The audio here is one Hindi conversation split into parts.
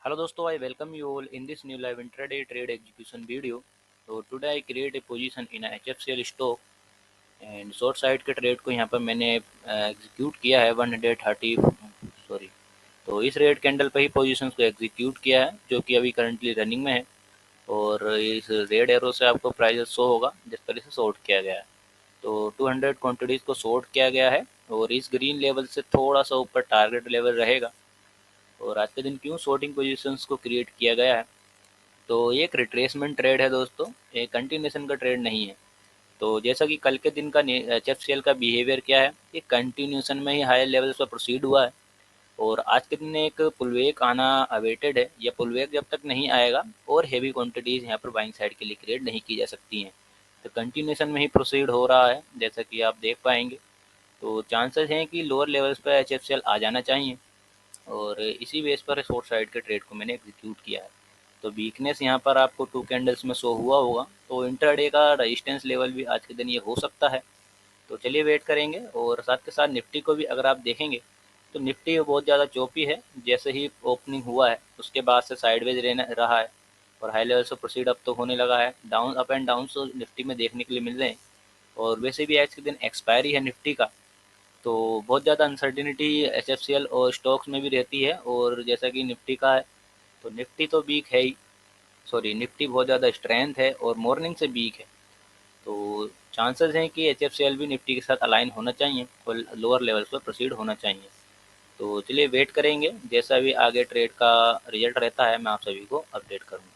Hello dosto, I welcome you all in this new live intraday trade execution video. So today I create a position in a HFCL stock and short side के ट्रेड को यहाँ पर मैंने एग्जीक्यूट किया है 130 सॉरी। तो इस रेड कैंडल पे ही पोजीशन को एग्जीक्यूट किया है जो कि अभी करंटली रनिंग में है और इस रेड एरो से आपको प्राइस शो होगा जिस पर इसे शॉर्ट किया गया है। तो 200 क्वांटिटीज को शॉर्ट किया गया है और इस ग्रीन लेवल से थोड़ा सा ऊपर टारगेट लेवल रहेगा। और आज के दिन क्यों शॉर्टिंग पोजीशंस को क्रिएट किया गया है, तो ये एक रिट्रेसमेंट ट्रेड है दोस्तों, ये कंटिन्यूशन का ट्रेड नहीं है। तो जैसा कि कल के दिन का एच एफ सी एल का बिहेवियर क्या है, ये कंटिन्यूशन में ही हायर लेवल्स पर प्रोसीड हुआ है और आज के दिन एक पुलवेक आना अवेटेड है। यह पुलवेक जब तक नहीं आएगा और हेवी क्वांटिटीज़ यहाँ पर बाइंग साइड के लिए क्रिएट नहीं की जा सकती हैं। तो कंटिन्यूशन में ही प्रोसीड हो रहा है जैसा कि आप देख पाएंगे। तो चांसेस हैं कि लोअर लेवल्स पर एच एफ सी एल आ जाना चाहिए और इसी बेस पर शॉर्ट साइड के ट्रेड को मैंने एग्जीक्यूट किया है। तो वीकनेस यहाँ पर आपको 2 कैंडल्स में शो हुआ होगा, तो इंट्राडे का रेजिस्टेंस लेवल भी आज के दिन ये हो सकता है। तो चलिए वेट करेंगे और साथ के साथ निफ्टी को भी अगर आप देखेंगे तो निफ्टी बहुत ज़्यादा चोपी है। जैसे ही ओपनिंग हुआ है उसके बाद से साइडवेज रहना रहा है और हाई लेवल से प्रोसीड अब तो होने लगा है। डाउन अप एंड डाउन तो निफ्टी में देखने के लिए मिल रहे हैं और वैसे भी आज के दिन एक्सपायरी है निफ्टी का। तो बहुत ज़्यादा uncertainty H F C L और स्टॉक्स में भी रहती है और जैसा कि निफ्टी का है, तो निफ्टी तो वीक है ही, सॉरी निफ्टी बहुत ज़्यादा स्ट्रेंथ है और मॉर्निंग से वीक है। तो चांसेस हैं कि एच एफ सी एल भी निफ्टी के साथ अलाइन होना चाहिए और लोअर लेवल्स पर प्रोसीड होना चाहिए। तो चलिए वेट करेंगे, जैसा भी आगे ट्रेड का रिजल्ट रहता है मैं आप सभी को अपडेट करूँगा।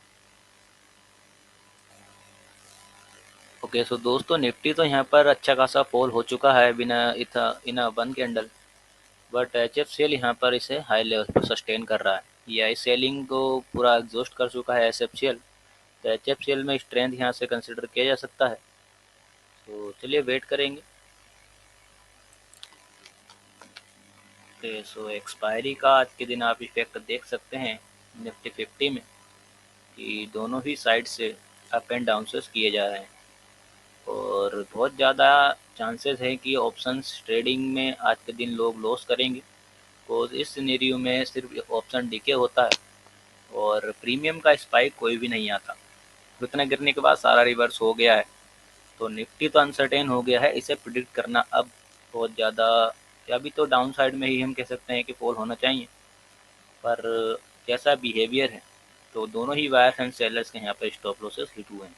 ओके सो दोस्तों, निफ्टी तो यहाँ पर अच्छा खासा फॉल हो चुका है बिना इथा in one candle, but H F C L यहाँ पर इसे हाई लेवल पर सस्टेन कर रहा है। ये आई सेलिंग को पूरा एग्जॉस्ट कर चुका है एस एफ सी एल। तो एच एफ सी एल में स्ट्रेंथ यहाँ से कंसिडर किया जा सकता है। तो चलिए वेट करेंगे। ओके सो एक्सपायरी का आज के दिन आप इफेक्ट देख सकते हैं निफ्टी 50 में कि दोनों ही साइड से अप एंड डाउन किए जा रहे हैं और बहुत ज़्यादा चांसेस है कि ऑप्शंस ट्रेडिंग में आज के दिन लोग लॉस करेंगे। बिकॉज इस सिनेरियो में सिर्फ ऑप्शन डीके होता है और प्रीमियम का स्पाइक कोई भी नहीं आता। इतना गिरने के बाद सारा रिवर्स हो गया है। तो निफ्टी तो अनसर्टेन हो गया है, इसे प्रिडिक्ट करना अब बहुत ज़्यादा, अभी तो डाउन साइड में ही हम कह सकते हैं कि फॉल होना चाहिए। पर जैसा बिहेवियर है, तो दोनों ही बायर्स एंड सेलर्स के यहाँ पर स्टॉप लॉसेस हिट हुए हैं।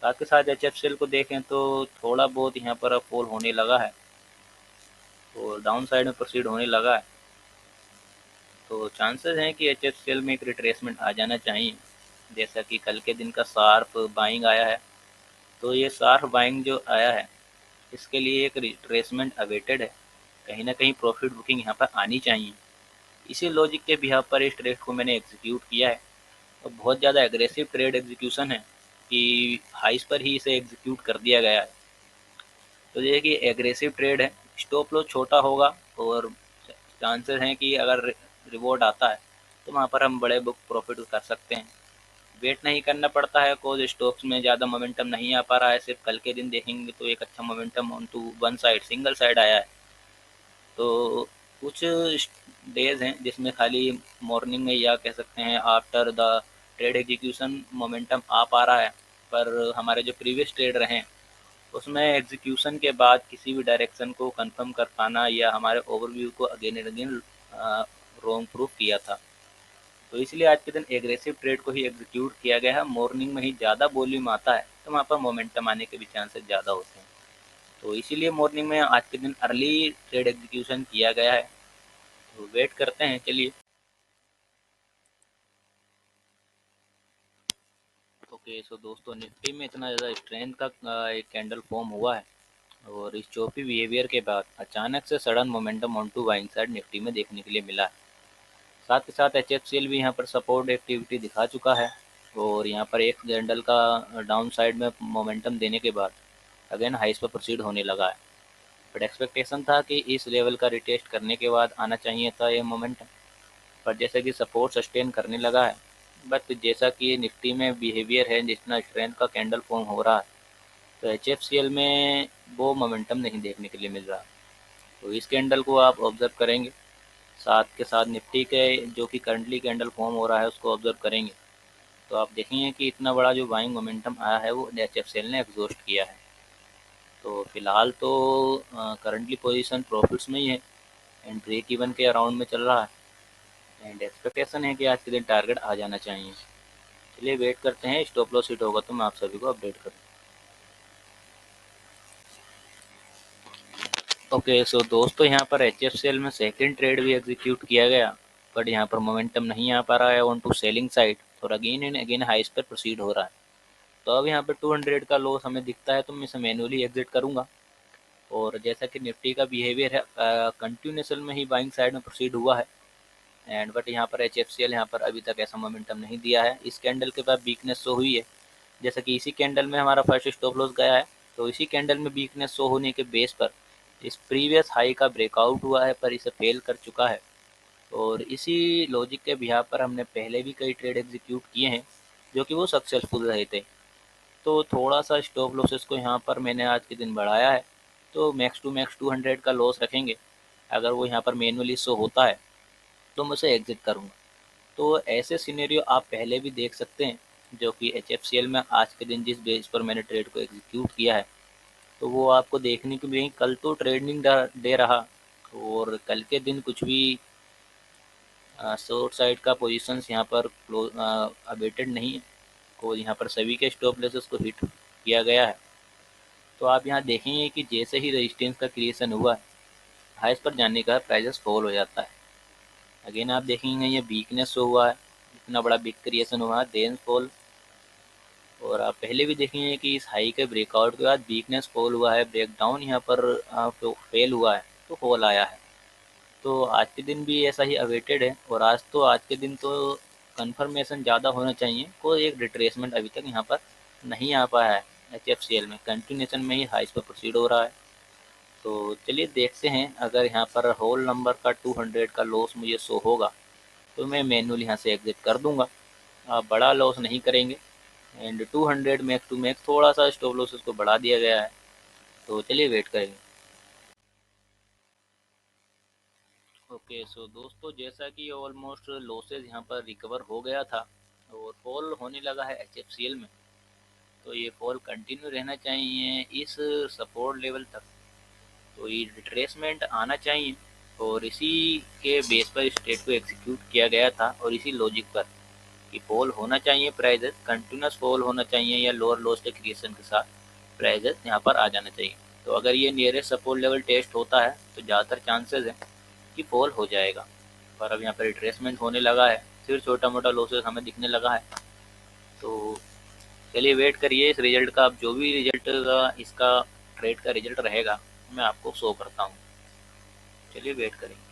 साथ के साथ एच एफ सी एल को देखें तो थोड़ा बहुत यहाँ पर अब फॉल होने लगा है और डाउन साइड में प्रोसीड होने लगा है। तो चांसेस हैं कि एच एफ सी एल में एक रिट्रेसमेंट आ जाना चाहिए। जैसा कि कल के दिन का शार्प बाइंग आया है, तो ये शार्प बाइंग जो आया है इसके लिए एक रिट्रेसमेंट अवेटेड है। कहीं ना कहीं प्रॉफिट बुकिंग यहाँ पर आनी चाहिए। इसी लॉजिक के बिहाव पर इस ट्रेड को मैंने एग्जीक्यूट किया है और बहुत ज़्यादा एग्रेसिव ट्रेड एग्जीक्यूशन है कि हाइस पर ही इसे एग्जीक्यूट कर दिया गया है। तो ये कि एग्रेसिव ट्रेड है, स्टॉप लॉस छोटा होगा और चांसेस हैं कि अगर रिवॉर्ड आता है तो वहाँ पर हम बड़े बुक प्रॉफिट कर सकते हैं। वेट नहीं करना पड़ता है कोज स्टॉक्स में ज़्यादा मोमेंटम नहीं आ पा रहा है। सिर्फ कल के दिन देखेंगे तो एक अच्छा momentum on to one side single side आया है। तो कुछ डेज हैं जिसमें खाली मॉर्निंग में या कह सकते हैं after the trade execution momentum आ पा रहा है। पर हमारे जो प्रीवियस ट्रेड रहे उसमें एग्जीक्यूशन के बाद किसी भी डायरेक्शन को कंफर्म कर पाना या हमारे ओवरव्यू को again and again wrong proof किया था। तो इसलिए आज के दिन एग्रेसिव ट्रेड को ही एग्जीक्यूट किया गया है। मॉर्निंग में ही ज़्यादा वॉल्यूम आता है तो वहाँ पर मोमेंटम आने के भी चांसेस ज़्यादा होते हैं। तो इसीलिए मॉर्निंग में आज के दिन अर्ली ट्रेड एग्जीक्यूशन किया गया है। तो वेट करते हैं चलिए। ओके सो दोस्तों, निफ्टी में इतना ज़्यादा स्ट्रेंथ का एक कैंडल फॉर्म हुआ है और इस चोपी बिहेवियर के बाद अचानक से sudden momentum on to buying side Nifty में देखने के लिए मिला है। साथ के साथ एच एफ सी एल भी यहाँ पर सपोर्ट एक्टिविटी दिखा चुका है और यहाँ पर एक कैंडल का डाउन साइड में मोमेंटम देने के बाद अगेन हाइस पर प्रोसीड होने लगा है। बट एक्सपेक्टेशन था कि इस लेवल का रिटेस्ट करने के बाद आना चाहिए था ये मोमेंटम, पर जैसे कि सपोर्ट सस्टेन करने लगा है। बट जैसा कि निफ्टी में बिहेवियर है, जितना स्ट्रेंथ का कैंडल फॉर्म हो रहा है, तो एच एफ सी एल में वो मोमेंटम नहीं देखने के लिए मिल रहा। तो इस कैंडल को आप ऑब्जर्व करेंगे, साथ के साथ निफ्टी के जो कि करंटली कैंडल फॉर्म हो रहा है उसको ऑब्जर्व करेंगे, तो आप देखेंगे कि इतना बड़ा जो बाइंग मोमेंटम आया है वो एचएफसीएल ने एग्जॉस्ट किया है। तो फिलहाल तो करंटली पोजीशन प्रॉफिट्स में ही है एंड ब्रेक इवन के अराउंड में चल रहा है एंड एक्सपेक्टेशन है कि आज के दिन टारगेट आ जाना चाहिए। चलिए वेट करते हैं, स्टॉप लॉस हिट होगा तो मैं आप सभी को अपडेट करूँ। ओके सो दोस्तों, यहाँ पर एचएफसीएल में सेकंड ट्रेड भी एग्जीक्यूट किया गया, बट यहाँ पर मोमेंटम नहीं आ पा रहा है ऑन टू सेलिंग साइड और अगेन एंड अगेन हाइस पर प्रोसीड हो रहा है। तो अब यहाँ पर 200 का लॉस हमें दिखता है तो मैं इसे मैनुअली एग्जिट करूँगा। और जैसा कि निफ्टी का बिहेवियर है, कंटिन्यूएशन में ही बाइंग साइड में प्रोसीड हुआ है एंड बट यहाँ पर एचएफसीएल यहाँ पर अभी तक ऐसा मोमेंटम नहीं दिया है। इस कैंडल के बाद वीकनेस शो हुई है, जैसा कि इसी कैंडल में हमारा फर्स्ट स्टॉप लॉस गया है, तो इसी कैंडल में वीकनेस शो होने के बेस पर इस प्रीवियस हाई का ब्रेकआउट हुआ है पर इसे फेल कर चुका है। और इसी लॉजिक के बिहार पर हमने पहले भी कई ट्रेड एग्जीक्यूट किए हैं जो कि वो सक्सेसफुल रहे थे। तो थोड़ा सा स्टॉप लॉसेस को यहाँ पर मैंने आज के दिन बढ़ाया है, तो मैक्स टू मैक्स 200 का लॉस रखेंगे। अगर वो यहाँ पर मैनुअली शो होता है तो मैं उसे एग्जिट करूँगा। तो ऐसे सिनेरियो आप पहले भी देख सकते हैं, जो कि एचएफसीएल में आज के दिन जिस बेस पर मैंने ट्रेड को एग्जीक्यूट किया है तो वो आपको देखने को मिलेंगे। कल तो ट्रेडिंग डे रहा और कल के दिन कुछ भी शॉर्ट साइड का पोजीशंस यहाँ पर अवेटेड नहीं है और यहाँ पर सभी के स्टॉप लॉसेस को हिट किया गया है। तो आप यहाँ देखेंगे कि जैसे ही रेजिस्टेंस का क्रिएशन हुआ है, हाइस्ट पर जाने का प्राइजेस फॉल हो जाता है। अगेन आप देखेंगे ये वीकनेस हुआ है, इतना बड़ा बिग क्रिएशन हुआ है, देन फॉल। और आप पहले भी देखेंगे कि इस हाई के ब्रेकआउट के बाद वीकनेस फॉल हुआ है, ब्रेकडाउन यहाँ पर तो फेल हुआ है तो फॉल आया है। तो आज के दिन भी ऐसा ही अवेटेड है और आज के दिन तो कंफर्मेशन ज़्यादा होना चाहिए, कोई एक रिट्रेसमेंट अभी तक यहाँ पर नहीं आ पाया है। एचएफसीएल में कंटिन्यूएशन में ही हाइस पर प्रोसीड हो रहा है। तो चलिए देखते हैं, अगर यहाँ पर होल नंबर का 200 का लॉस मुझे शो होगा तो मैं मैनुअल यहाँ से एग्जिट कर दूंगा। आप बड़ा लॉस नहीं करेंगे एंड 200 मैक्स टू मैक्स थोड़ा सा स्टॉप लॉसेस को बढ़ा दिया गया है। तो चलिए वेट करेंगे। ओके सो दोस्तों, जैसा कि ऑलमोस्ट लॉसेस यहाँ पर रिकवर हो गया था और फॉल होने लगा है एचएफसीएल में, तो ये फॉल कंटिन्यू रहना चाहिए इस सपोर्ट लेवल तक। तो ये रिट्रेसमेंट आना चाहिए और इसी के बेस पर इस ट्रेड को एग्जीक्यूट किया गया था और इसी लॉजिक पर कि फॉल होना चाहिए, प्राइजेस कंटिन्यूस फॉल होना चाहिए या लोअर लॉस के क्रिएशन के साथ प्राइजेस यहाँ पर आ जाना चाहिए। तो अगर ये नियरेस्ट सपोर्ट लेवल टेस्ट होता है तो ज़्यादातर चांसेस है कि फॉल हो जाएगा। पर अब यहाँ पर रिट्रेसमेंट होने लगा है, फिर छोटा मोटा लॉसेस हमें दिखने लगा है। तो चलिए वेट करिए इस रिजल्ट का। अब जो भी रिजल्ट का इसका ट्रेड का रिजल्ट रहेगा मैं आपको शो करता हूँ। चलिए वेट करेंगे।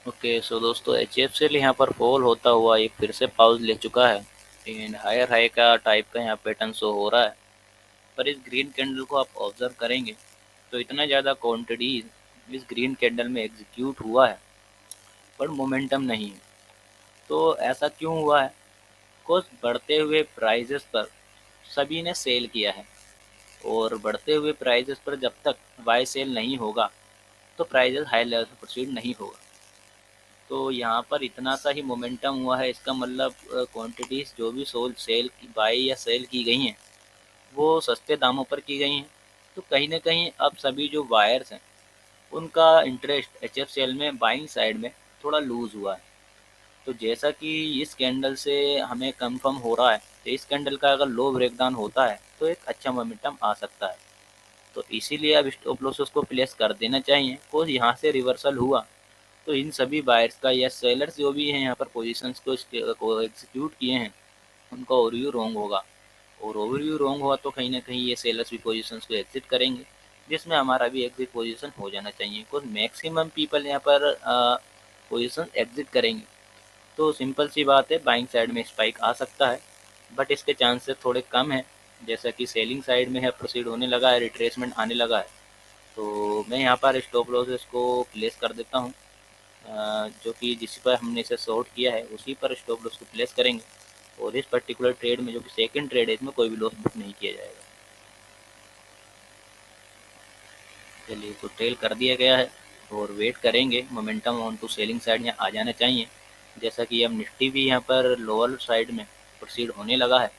ओके सो दोस्तों, एच एफ से यहाँ पर फॉल होता हुआ एक फिर से पाउज ले चुका है एंड हायर हाई का टाइप का यहाँ पैटर्न शो हो रहा है। पर इस ग्रीन कैंडल को आप ऑब्जर्व करेंगे तो इतना ज़्यादा क्वांटिटीज इस ग्रीन कैंडल में एग्जीक्यूट हुआ है पर मोमेंटम नहीं है। तो ऐसा क्यों हुआ है? बिकॉज बढ़ते हुए प्राइजेस पर सभी ने सेल किया है और बढ़ते हुए प्राइजेस पर जब तक बाय सेल नहीं होगा तो प्राइजेस हाई लेवल से प्रोसीड नहीं होगा। तो यहाँ पर इतना सा ही मोमेंटम हुआ है, इसका मतलब क्वांटिटीज़ जो भी सोल सेल बाई या सेल की गई हैं वो सस्ते दामों पर की गई हैं। तो कहीं ना कहीं अब सभी जो बायर्स हैं उनका interest H F C L में बाइंग साइड में थोड़ा लूज़ हुआ है। तो जैसा कि इस कैंडल से हमें कंफर्म हो रहा है कि इस कैंडल का अगर लो ब्रेकडाउन होता है तो एक अच्छा मोमेंटम आ सकता है। तो इसीलिए अब स्टॉप लॉसेस को प्लेस कर देना चाहिए। कुछ यहाँ से रिवर्सल हुआ तो इन सभी बायर्स का या सेलर्स जो भी हैं यहाँ पर पोजीशंस को एग्जीक्यूट किए हैं उनका ओवरव्यू रॉन्ग होगा और ओवरव्यू रॉन्ग हुआ तो कहीं ना कहीं ये सेलर्स भी पोजीशंस को एग्जिट करेंगे, जिसमें हमारा भी एग्जिट पोजीशन हो जाना चाहिए। कुछ मैक्सिमम पीपल यहाँ पर पोजीशन एग्जिट करेंगे। तो सिंपल सी बात है, बाइंग साइड में स्पाइक आ सकता है बट इसके चांसेस थोड़े कम हैं। जैसा कि सेलिंग साइड में है प्रोसीड होने लगा है, रिट्रेसमेंट आने लगा है। तो मैं यहाँ पर स्टॉप लॉसेस को प्लेस कर देता हूँ, जो कि जिस पर हमने इसे शॉर्ट किया है उसी पर स्टॉप लॉस को प्लेस करेंगे और इस पर्टिकुलर ट्रेड में जो कि सेकंड ट्रेड है इसमें कोई भी लॉस बुक नहीं किया जाएगा। चलिए तो ट्रेल कर दिया गया है और वेट करेंगे। Momentum on to selling side यहाँ आ जाना चाहिए। जैसा कि अब निफ्टी भी यहाँ पर लोअर साइड में प्रोसीड होने लगा है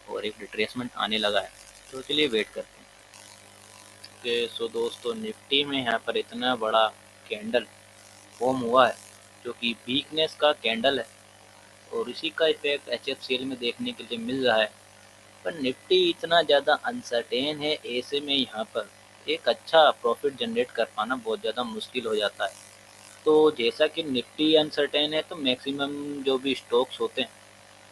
और एक रिट्रेसमेंट आने लगा है, तो चलिए वेट करते हैं। ओके सो दोस्तों, निफ्टी में यहाँ पर इतना बड़ा कैंडल फॉर्म हुआ है जो कि वीकनेस का कैंडल है, और इसी का इफेक्ट HFCL में देखने के लिए मिल रहा है। पर निफ्टी इतना ज़्यादा अनसर्टेन है, ऐसे में यहाँ पर एक अच्छा प्रॉफिट जनरेट कर पाना बहुत ज़्यादा मुश्किल हो जाता है। तो जैसा कि निफ्टी अनसर्टेन है, तो मैक्सिमम जो भी स्टॉक्स होते हैं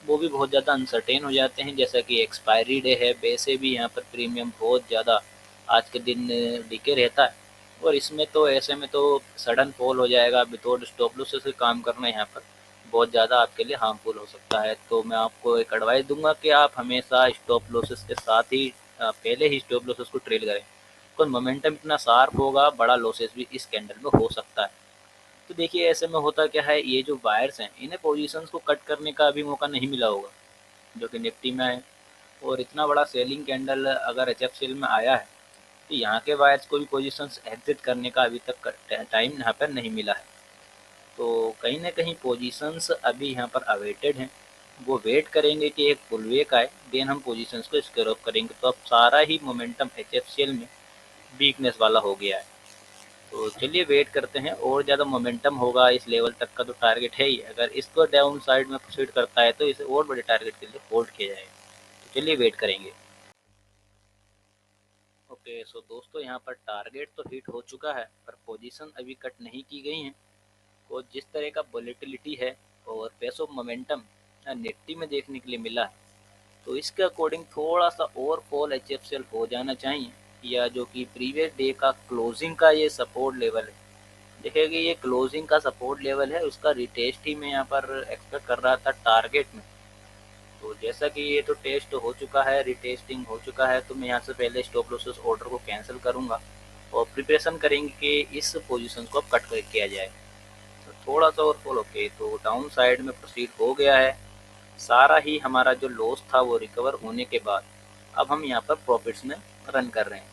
वो भी बहुत ज़्यादा अनसर्टेन हो जाते हैं। जैसा कि एक्सपायरी डे है, वैसे भी यहाँ पर प्रीमियम बहुत ज़्यादा आज के दिन डिके रहता है, और इसमें तो ऐसे में तो सडन फॉल हो जाएगा। विदाउट स्टॉप लॉस से काम करना यहाँ पर बहुत ज़्यादा आपके लिए हार्मफुल हो सकता है। तो मैं आपको एक एडवाइस दूंगा कि आप हमेशा स्टॉप लॉसेस के साथ ही पहले ही स्टॉप लॉसेस को ट्रेल करें। तो मोमेंटम इतना शार्प होगा, बड़ा लॉसेस भी इस कैंडल में हो सकता है। तो देखिए ऐसे में होता क्या है, ये जो बायर्स हैं इन्हें पोजीशंस को कट करने का अभी मौका नहीं मिला होगा जो कि निफ्टी में है। और इतना बड़ा सेलिंग कैंडल अगर HFCL में आया है, तो यहाँ के बायर्स को भी पोजीशंस एग्जिट करने का अभी तक टाइम यहाँ पर नहीं मिला है। तो कहीं ना कहीं पोजीशंस अभी यहाँ पर अवेटेड हैं। वो वेट करेंगे कि एक फुल वेक आए, देन हम पोजीशंस को स्क्वेयर ऑफ करेंगे। तो अब सारा ही मोमेंटम HFCL में वीकनेस वाला हो गया है। तो चलिए वेट करते हैं, और ज़्यादा मोमेंटम होगा इस लेवल तक का तो टारगेट है ही। अगर इसको डाउन साइड में प्रोसीड करता है तो इसे और बड़े टारगेट के लिए होल्ड किया जाएगा। तो चलिए वेट करेंगे। ओके सो दोस्तों, यहाँ पर टारगेट तो हिट हो चुका है, पर पोजीशन अभी कट नहीं की गई हैं। और जिस तरह का वोलेटिलिटी है और पेस ऑफ मोमेंटम निफ्टी में देखने के लिए मिला है, तो इसके अकॉर्डिंग थोड़ा सा और फॉल HFCL हो जाना चाहिए, या जो कि प्रीवियस डे का क्लोजिंग का ये सपोर्ट लेवल है। देखिए कि ये क्लोजिंग का सपोर्ट लेवल है, उसका रिटेस्ट ही मैं यहाँ पर एक्सपेक्ट कर रहा था टारगेट में। तो जैसा कि ये तो टेस्ट हो चुका है, रिटेस्टिंग हो चुका है, तो मैं यहाँ से पहले स्टॉप लॉसेस ऑर्डर को कैंसिल करूँगा और प्रिपरेशन करेंगे कि इस पोजीशन को अब कट कर किया जाए। तो थोड़ा सा और फॉल ओके, तो डाउन साइड में प्रोसीड हो गया है। सारा ही हमारा जो लॉस था वो रिकवर होने के बाद अब हम यहाँ पर प्रॉफिट्स में रन कर रहे हैं।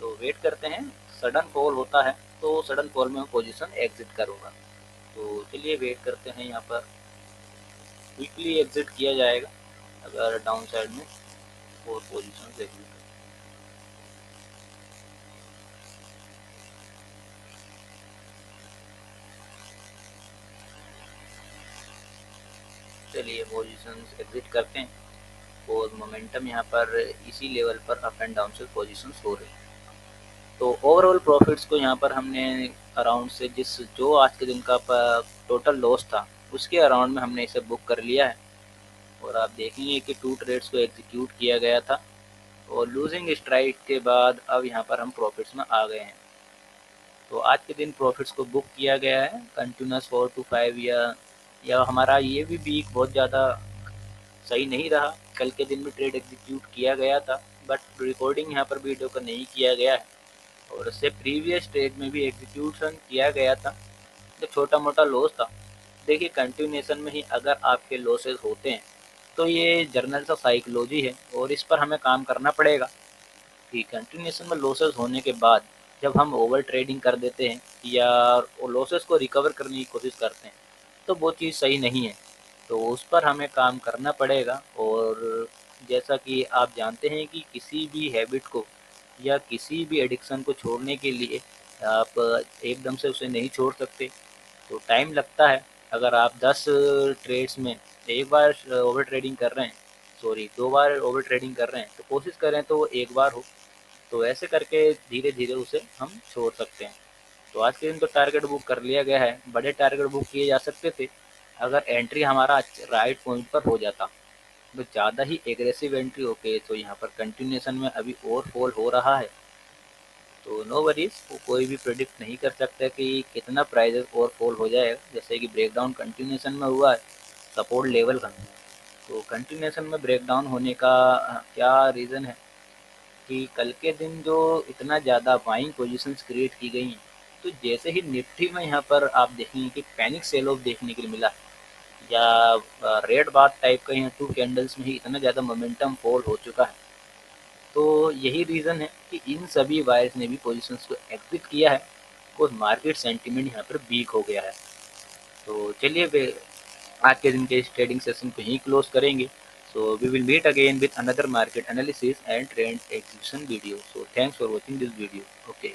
तो वेट करते हैं, सडन फॉल होता है तो सडन फॉल में मैं पोजीशन एग्जिट करूँगा। तो चलिए वेट करते हैं, यहाँ पर क्विकली एग्जिट किया जाएगा अगर डाउन साइड में फोर पोजीशन एग्जिट। चलिए पोजीशन एग्जिट करते हैं, और मोमेंटम यहाँ पर इसी लेवल पर अप एंड डाउन से पोजीशन हो रही है। तो ओवरऑल प्रॉफिट्स को यहाँ पर हमने अराउंड से जिस जो आज के दिन का टोटल लॉस था उसके अराउंड में हमने इसे बुक कर लिया है। और आप देखेंगे कि 2 ट्रेड्स को एग्जीक्यूट किया गया था, और लूजिंग स्ट्राइक के बाद अब यहाँ पर हम प्रॉफिट्स में आ गए हैं। तो आज के दिन प्रॉफिट्स को बुक किया गया है कंटिन्यूस 4 to 5 या हमारा ये भी वीक बहुत ज़्यादा सही नहीं रहा। कल के दिन भी ट्रेड एग्जीक्यूट किया गया था, बट रिकॉर्डिंग यहाँ पर वीडियो का नहीं किया गया है। और उससे प्रीवियस ट्रेड में भी एग्जीक्यूशन किया गया था, जो छोटा मोटा लॉस था। देखिए कंटिन्यूएशन में ही अगर आपके लॉसेस होते हैं तो ये जर्नल सा साइकोलॉजी है, और इस पर हमें काम करना पड़ेगा कि कंटिन्यूएशन में लॉसेस होने के बाद जब हम ओवर ट्रेडिंग कर देते हैं या लॉसेस को रिकवर करने की कोशिश करते हैं, तो वो चीज़ सही नहीं है। तो उस पर हमें काम करना पड़ेगा। और जैसा कि आप जानते हैं कि किसी भी हैबिट को या किसी भी एडिक्शन को छोड़ने के लिए आप एकदम से उसे नहीं छोड़ सकते, तो टाइम लगता है। अगर आप 10 ट्रेड्स में एक बार ओवर ट्रेडिंग कर रहे हैं, सॉरी 2 बार ओवर ट्रेडिंग कर रहे हैं, तो कोशिश करें तो वो एक बार हो। तो ऐसे करके धीरे धीरे उसे हम छोड़ सकते हैं। तो आज के दिन तो टारगेट बुक कर लिया गया है, बड़े टारगेट बुक किए जा सकते थे अगर एंट्री हमारा राइट पॉइंट पर हो जाता। तो ज़्यादा ही एग्रेसिव एंट्री होके तो यहाँ पर कंटिन्यूएशन में अभी और फॉल हो रहा है। तो नो वरीज, वो कोई भी प्रेडिक्ट नहीं कर सकता कि कितना प्राइजेस और फॉल हो जाएगा। जैसे कि ब्रेकडाउन कंटिन्यूएशन में हुआ है सपोर्ट लेवल का, तो कंटिन्यूएशन में ब्रेकडाउन होने का क्या रीज़न है कि कल के दिन जो इतना ज़्यादा बाइंग पोजीशंस क्रिएट की गई हैं, तो जैसे ही निफ्टी में यहाँ पर आप देखेंगे कि पैनिक सेल ऑफ देखने के लिए मिला, या रेड बाथ टाइप का यहाँ 2 कैंडल्स में ही इतना ज़्यादा मोमेंटम फॉल हो चुका है। तो यही रीज़न है कि इन सभी बायर्स ने भी पोजीशंस को एग्जिट किया है। बिकॉज मार्केट सेंटिमेंट यहाँ पर वीक हो गया है। तो चलिए वे आज के दिन के इस ट्रेडिंग सेशन को यहीं क्लोज करेंगे। So we will meet again with another market analysis and trend execution video. So thanks for watching this video. Okay.